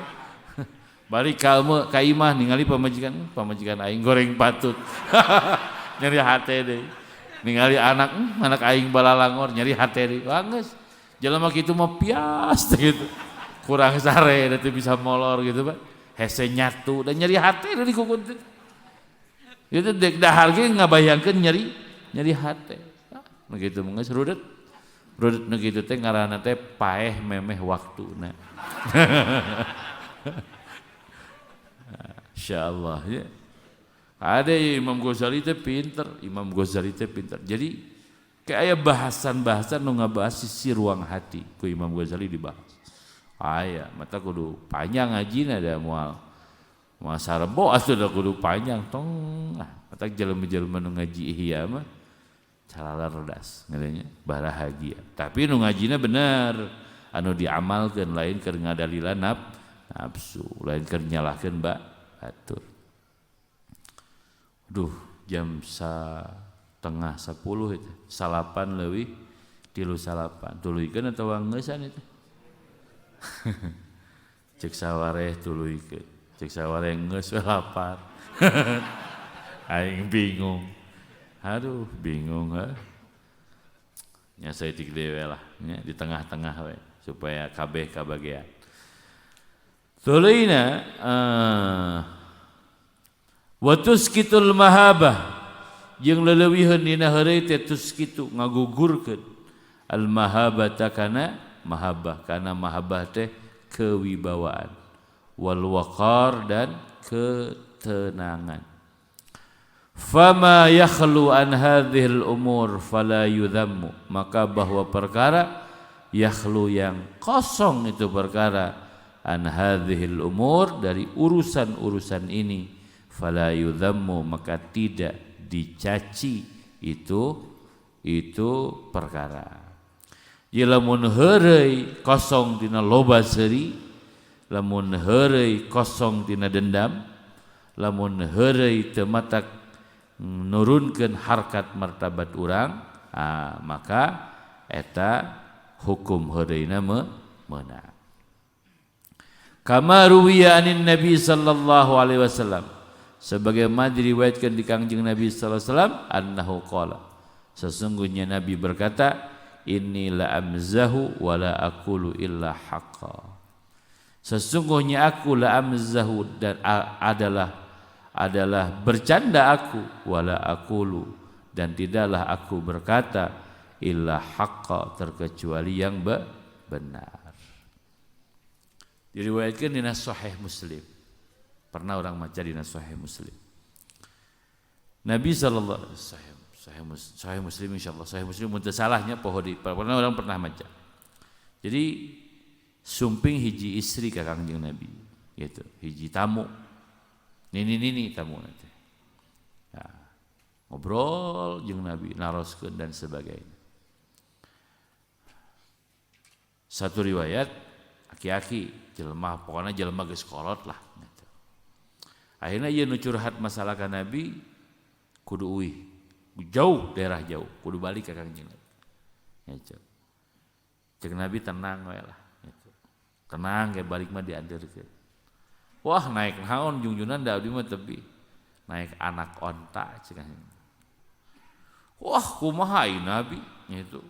Balik ka imah ningali pamajikan aing goreng patut. Nyeri hate deui. Ningali anak aing balalangor nyeri hate deui. Wah geus. Jelema kitu mah pias gitu. Kurang sare da teu bisa molor gitu, Pak. Hese nyatu dan nyeri hate deui dikukun teh. Itu dek dahar ge ngabayangkeun nyeri hate. Nah gitu geus rudet. Rudet nu kitu teh ngaranna teh paeh memeh waktuna. Insyaallah ya. Ada Imam Ghazali teh pinter, Jadi kayak aya bahasan-bahasan nu ngabahas sisi ruang hati ku Imam Ghazali dibahas. Aya mata kudu panjang ngajina da moal sarebo asuh da kudu panjang tong. Mata jelema-jelema nu ngaji ihya mah calala rodas ngadanya bahagia. Tapi nu ngajina bener anu diamalkeun lain keur ngadalilan nafsu, lain keur nyalahkeun batur. Duh, jam 9:30 itu. Salapan leuwih 3:08. Tuluikeun atawa geunsan itu? Cek sawareh tuluikeun. Cek sawareh geus lapar. Aing bingung. Aduh, bingung nya saeutik dewe lah nya di tengah-tengah we supaya kabeh kabagean. Tuluina wa tuskitul mahabah jeung leulewiheun dina heureuy teh tuskitu ngagugurkeun al mahabata kana mahabbah, kana mahabbah teh kewibawaan, wal waqar dan ketenangan. Fama yakhlu an hadhil umur fala yudhammu, maka bahwa perkara yakhlu yang kosong itu perkara an hadhil umur dari urusan-urusan ini fala yudhammu, maka tidak dicaci itu perkara. Ye lamun heureuy kosong tina loba seuri, lamun heureuy kosong tina dendam, lamun heureuy teu matak nurunkeun harkat martabat urang, maka eta hukum heureuyna meunang. Kama ruwiya anin Nabi sallallahu alaihi wasallam, sebagaimana diriwayatkan di Kangjeng Nabi sallallahu alaihi wasallam, annahu qala, sesungguhnya Nabi berkata, inni la amzahu wa la aqulu illa haqqa. Sesungguhnya aku la amzahu dan adalah bercanda aku, wala aqulu dan tidaklah aku berkata illa haqqa terkecuali yang benar. Diriwayatkan dina Sahih Muslim. Pernah orang maca dina Sahih Muslim. Nabi sallallahu alaihi wasallam Sahih Muslim insyaallah Sahih Muslim mun teu salahnya pernah orang pernah maca. Jadi sumping hiji istri ka Kangjeng Nabi gitu, hiji tamu. Nini tamu nanti. Ya, ngobrol jeung Nabi naroskeun dan sebagainya. Satu riwayat aki-aki jelema pokona jelema geus kolot lah gitu. Akhirna ieu nu curhat masalah ka Nabi kudu uih jauh, daerah jauh, kudu balik ka Kangjeng Nabi. Gitu. Cek Nabi tenang we lah gitu. Tenang ge balik mah diandeurkeun. Wah naik naon junjunan da abdi mah tepi. Naik anak onta cenah. Wah kumaha ieu Nabi gitu.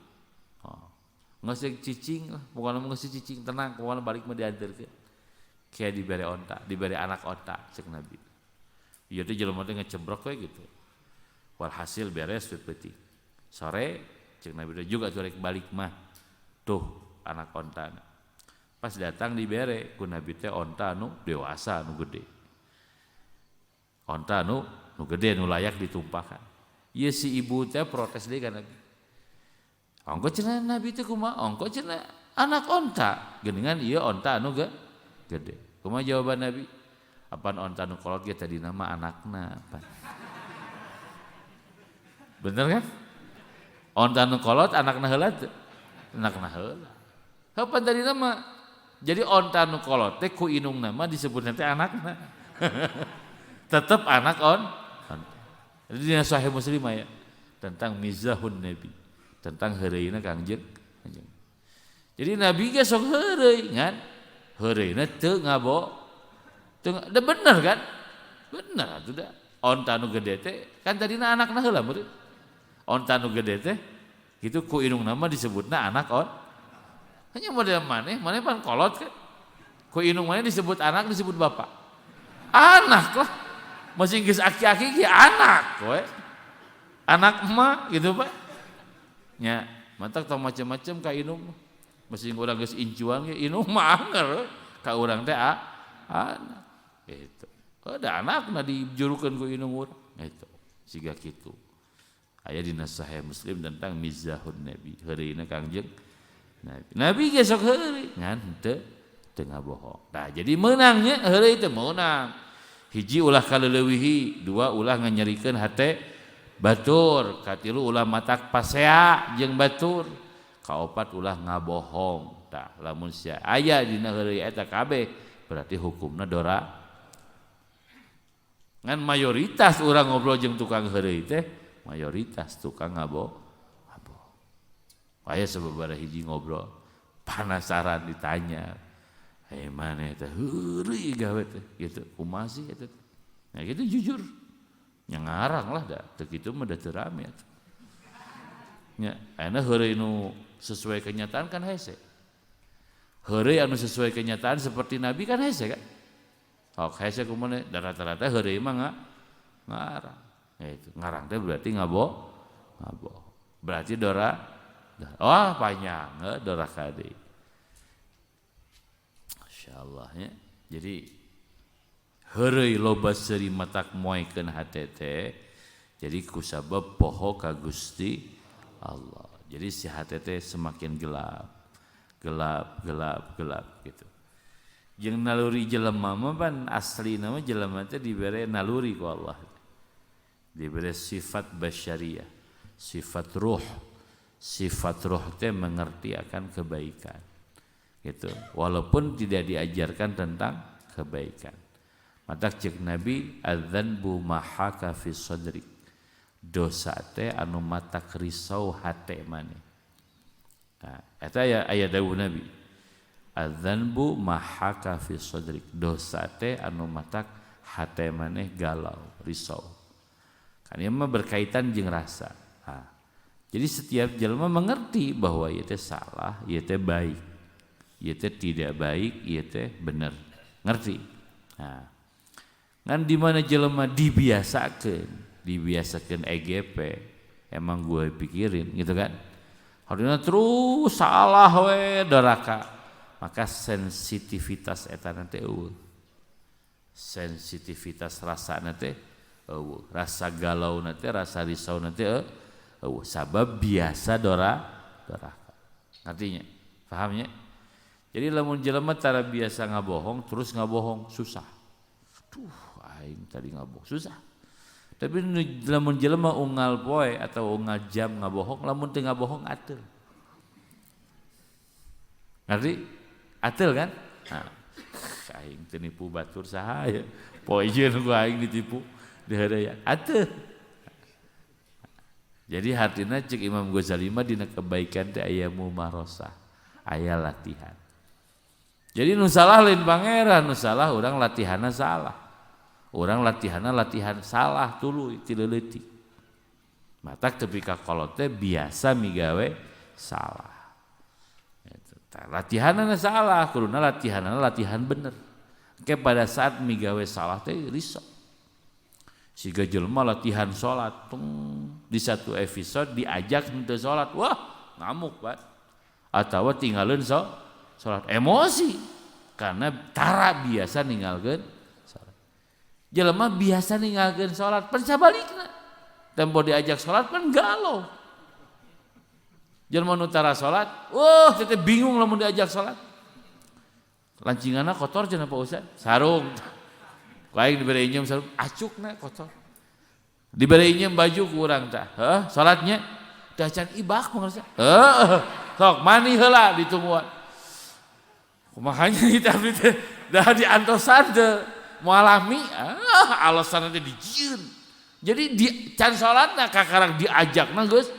Geus cicing lah, pokona geus cicing tenang, pokona balik mah dianteurkeun. Kayak dibere onta, dibere anak onta cek Nabi. Ieu teh jelema teh ngecebrok we gitu. Walhasil beres peuting. Sore cek Nabi teh juga rek balik mah. Tuh anak ontana. Pas datang dibere ku Nabi teh onta anu dewasa anu gede. Onta anu gede anu layak ditumpahkan. Ieu si ibu teh protes deui ka Nabi. Ongko cenah Nabi teh kumaha? Ongko cenah anak onta. Geuningan ieu onta anu gede. Kumaha jawaban Nabi? Apaan onta anu kolot ge tadi nama anakna. Bener kan? Onta anu kolot anakna heula teu? Anakna heula. Kapan tadi nama? Jadi onta anu kolot teh ku inung nama disebutna teh anakna. Tetep anak onta. Jadi dina Sahih Muslim aya tentang mizahun Nabi, tentang heureuyna Kangjeng. Jadi Nabi ge sok heureuy ngan. Heureuyna teu ngabo. Teu bener kan? Bener atuh da. Onta anu gede teh kan tadina anakna heula murid. Onta anu gede teh kitu ku inung nama disebutna anak onta. Hanya model maneh pan kolot kan. Ku inung maneh disebut anak disebut bapak. Anak lah. Masih geus aki-aki ge anak we. Anak emak gitu Pak. Nya, mantak tong macam-macam ka inung. Masih urang geus incuan ge inung mah anger ka urang teh anak. Gitu. Ada anakna dijurukeun ku inung urang. Gitu. Siga kitu. Aya dina Sahih Muslim tentang mizahun Nabi. Heureuyna Kangjeng Nabi gesok heureuy ngan teu ngabohong. Nah, jadi meunangnya heureuy teh meunang. Hiji ulah kaleulewihi, dua ulah nganyerikeun hate batur, katilu ulah matak pasea jeung batur, kaopat ulah ngabohong tah lamun sia aya dina heureuy eta kabeh berarti hukumna dora. Ngan mayoritas urang ngobrol jeung tukang heureuy teh mayoritas tukang ngabo. Aya sababaraha hiji ngobrol penasaran ditanya mana eta heureuy gawe teh gitu kumaha sih eta. Nah gitu jujur nya ngarang lah da teu kitu mah da teu rame atuh. Nya aya heureuy nu sesuai kenyataan kan hese. Heureuy anu sesuai kenyataan seperti Nabi kan hese kan. Hese kumaha da rata-rata heureuy mah ngarang. Ya itu ngarang teh berarti ngabo. Berarti dora panjang doraka deui. Masyaallah ya. Jadi heureuy loba seuri matak moekeun hate teh jadi kusabab poho ka Gusti Allah. Jadi si hate teh semakin gelap gitu. Jeung naluri jelema mah pan aslina mah jelema teh dibere naluri ku Allah. Dibere sifat basyariah, sifat ruh. Sifat roh teh mengerti akan kebaikan gitu walaupun tidak diajarkan tentang kebaikan. Mata cek Nabi adzanbu mahaka fi sadrik, dosa teh anu matak risau hate maneh. Nah eta aya dawuh Nabi adzanbu mahaka fi sadrik, dosa teh anu matak hate maneh galau risau kan ieu mah berkaitan jeung rasa. Jadi setiap jelema mengerti bahwa ieu teh salah, ieu teh baik, ieu teh tidak baik, ieu teh bener. Ngerti? Nah, ngan di mana jelema dibiasakeun EGP, emang gue pikirin gitu kan. Harusnya terus salah we doraka. Maka sensitivitas eta teh eueuh. Sensitivitas rasana teh eueuh. Rasa galau teh, rasa risau teh sabab biasa doraka. Artinya, pahamnya? Jadi lamun jelema tara biasa ngabohong terus ngabohong susah. Aing tadi ngabohong susah. Tapi lamun jelema unggal poe atau unggal jam ngabohong, lamun teu ngabohong ateul. Ngerti? Ateul kan? Nah, aing teu nipu batur saha ya. Poe jeung aing ditipu di hadayan. Ateul. Jadi hartina cek Imam Ghazali mah dina kebaikan teh aya mumarosah, aya latihan. Jadi nu salah lain pangeran, nu salah urang latihanna salah. Urang latihanna latihan salah tuluy ti leuleutik. Matak tepi ka kolot teh biasa migawe salah. Eta latihanna salah, kuduna latihanna latihan bener. Ke pada saat migawe salah teh risau. Siga jelema latihan salat di satu episode diajak henteu salat, wah ngamuk banget. Atawa tinggalin salat emosi karena tara biasa ninggalkeun salat. Jelema biasa ninggalkeun salat pan sabalikna. Tempo diajak salat pan galau. Jelema nu tara salat, teh bingung lamun diajak salat. Lancinganna kotor cenah Pak Ustaz, sarung. Lain diberi inyem sarung, acukna kotor. Diberi inyem baju kurang tah. Salatnya tah can ibak mah Ustaz. Sok mani heula ditungguan. Kumahanya kita teh dah diantosan teh mualami alasan teh dijieun. Jadi di can salatna kakarang diajakna geus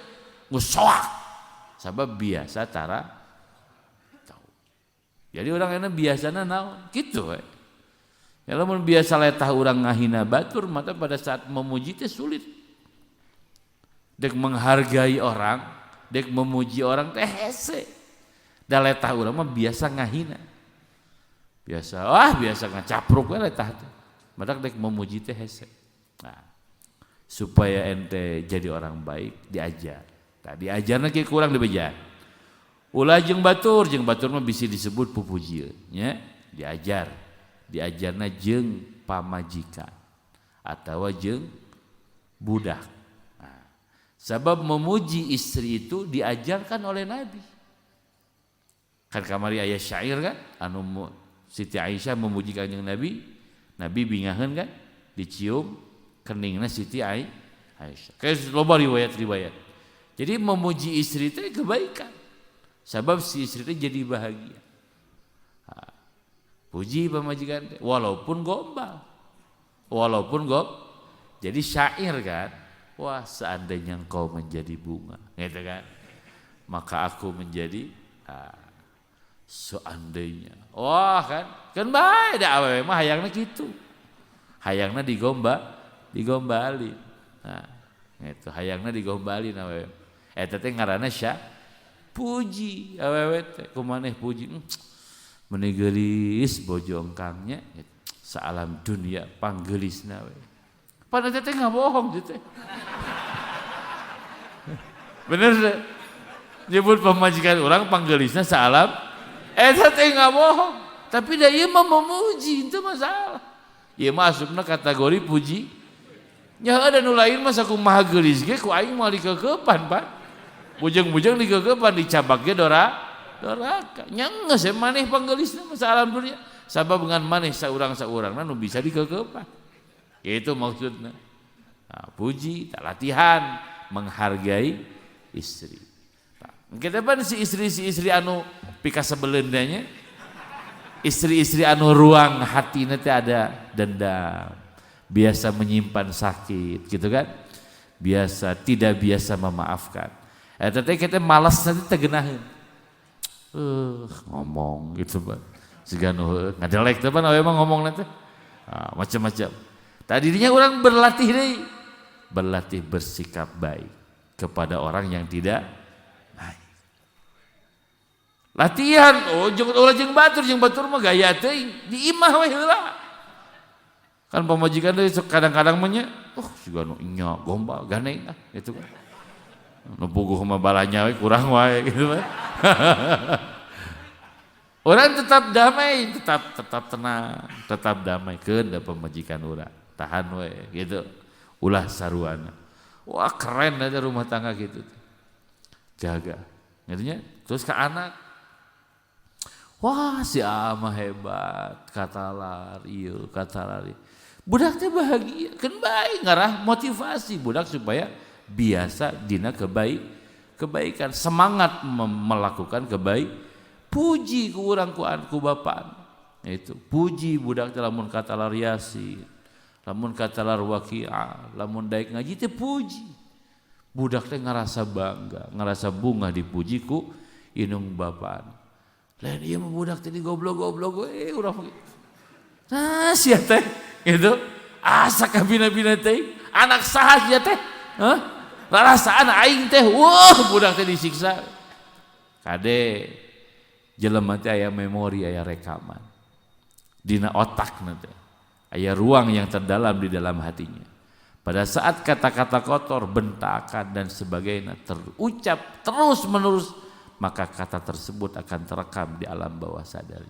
soak. Sabab biasa tara tahu. Jadi orang enak biasana naon kitu we. Ya lamun biasa letah urang ngahina batur mata pada saat memuji teh sulit. Dek menghargai orang, dek memuji orang teh hese. Da letah urang mah biasa ngahina. Biasa ngacapruk we letah teh. Matak dek memuji teh hese. Nah, supaya ente jadi orang baik diajar. Tah diajarna kieu kurang dibejan. Ulah jeung batur mah bisa disebut pupujieun nya, diajarna jeung pamajikan atawa jeung budak. Nah, sabab memuji istri itu diajarkan oleh Nabi. Kan kamari aya syair kan anu Siti Aisyah memuji kanjeng Nabi, Nabi bingaheun kan dicium keningna Siti Aisyah. Kayak loba riwayat. Jadi memuji istri itu kebaikan. Sebab si istri teh jadi bahagia. Puji pamajikan teh walaupun gombal. Jadi syair kan. Wah, seandainya engkau menjadi bunga, gitu kan. Maka aku menjadi seandainya. Wah kan bae da awewe mah hayangna kitu. Hayangna digombalin. Nah, itu hayangna digombalin awewe. Eta teh ngaranna puji awewe teh kumaneh puji. Meuni geulis bojo engkangnya saalam dunia panggeulisna we. Padahal teh enggak bohong teh. Bener teh. Nyebut pamajikan orang panggeulisna saalam eta teh enggak bohong. Tapi da ieu mah memuji itu masalah. Ieu mah asupna kategori puji. Nya ada nu lain mah sakumaha geulis ge ku aing moal dikeukepan, Pak. Bujeng-bujeng dikeukepan dicabak ge doraka. Nya geus maneh panggeulisna mah saalam dunia. Sabab dengan maneh saurang-saurangna nu bisa dikeukepan. Itu maksudnya. Nah, puji, tak latihan, menghargai istri. Nah, kita pan si istri anu pika sebelendanya, istri-istri anu ruang hatina teh ada dendam, biasa menyimpan sakit, gitu kan? Tidak biasa memaafkan. Eta teh kita malas nanti tegenaheun. Ngomong gitu ban. Siga nu ngadelek teh ban awe mah ngomong nanti. Macam-macam. Tadinya orang berlatih bersikap baik kepada orang yang tidak baik. Latihan, jeung batur mah gaya teh di imah we heula. Kan pamajikan teh kadang-kadang mah nya, siga nu nya gombal ganeng gitu kan. Nu puguh mah balanya we kurang wae gitu kan. Orang tetap damai, tetap tenang, tetap damai keun da pamajikan urang. Tahan we gitu. Ulah saruana. Wah, keren aja rumah tangga gitu. Jaga. Ngitunya terus ke anak. Wah, si ama hebat, katalar ieu, katalar ieu. Budak teh bahagia, kan baik ngarah motivasi budak supaya biasa dina kebaikan, semangat melakukan puji ku urang ku bapaan. Itu puji budak teh lamun katalar Yasin. Lamun katalar Waqiah, lamun daek ngaji teh puji. Budak teh ngarasa bangga, ngarasa bunga dipuji ku inung bapaan. Lain ieu mah budak teh digoblok-goblok urang. Nah, sia teh gitu. Asa kabina-bina teh anak saha sia teh? Rarasaan aing teh, wah budak teh disiksa. Kade jelema teh aya memori, aya rekaman. Dina otakna teh aya ruang yang terdalam di dalam hatinya. Pada saat kata-kata kotor, bentakan dan sebagainya terucap terus menerus, maka kata tersebut akan terekam di alam bawah sadar.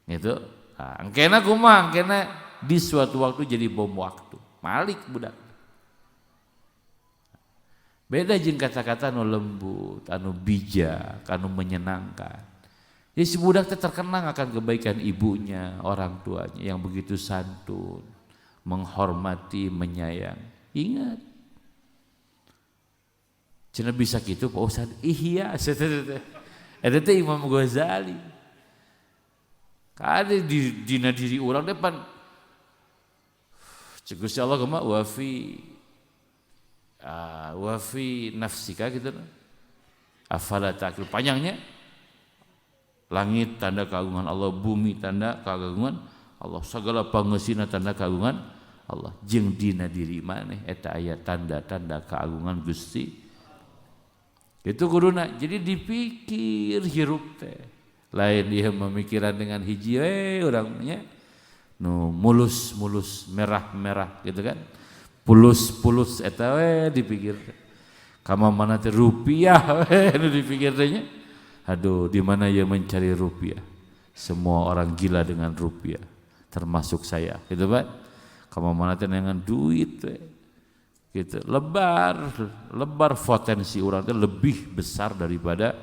Gitu. Nah, engkena kumaha? Engkena di suatu waktu jadi bom waktu. Malik budak. Beda jeung kata-kata anu lembut, anu bijak, anu menyenangkan. Jadi si budak terkenang akan kebaikan ibunya, orang tuanya yang begitu santun, menghormati, menyayang. Ingat, cenah bisa gitu Pak Ustaz. Iya, eta teh Imam Ghazali. Kade dina diri urang depan. Cek Gusti Allah kumaha wa fi nafsika gitu. Afala ta'qil, panjangnya. Langit tanda keagungan Allah, bumi tanda keagungan Allah, segala pangeusina tanda keagungan Allah. Jeung dina diri maneh eta aya tanda-tanda keagungan Gusti. Itu kuduna. Jadi dipikir hirup teh. Lain dia memikiran dengan hiji urangnya nu mulus-mulus merah-merah gitu kan. Pulus-pulus eta we dipikir. Kama mana teh rupiah we nu dipikir teh nya. Aduh, di mana ia mencari rupiah? Semua orang gila dengan rupiah, termasuk saya, gitu Pak. Kamu mana dengan duit, gitu. Lebar potensi orang itu lebih besar daripada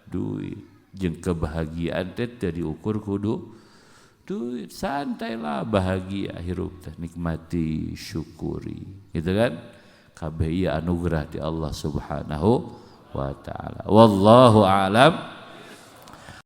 duit. Jeung kebahagiaan teh diukur kudu duit. Santailah, bahagia hirup teh, nikmati, syukuri, gitu kan? Kabeh ieu anugerah di Allah Subhanahu wa taala. Wallahu a'lam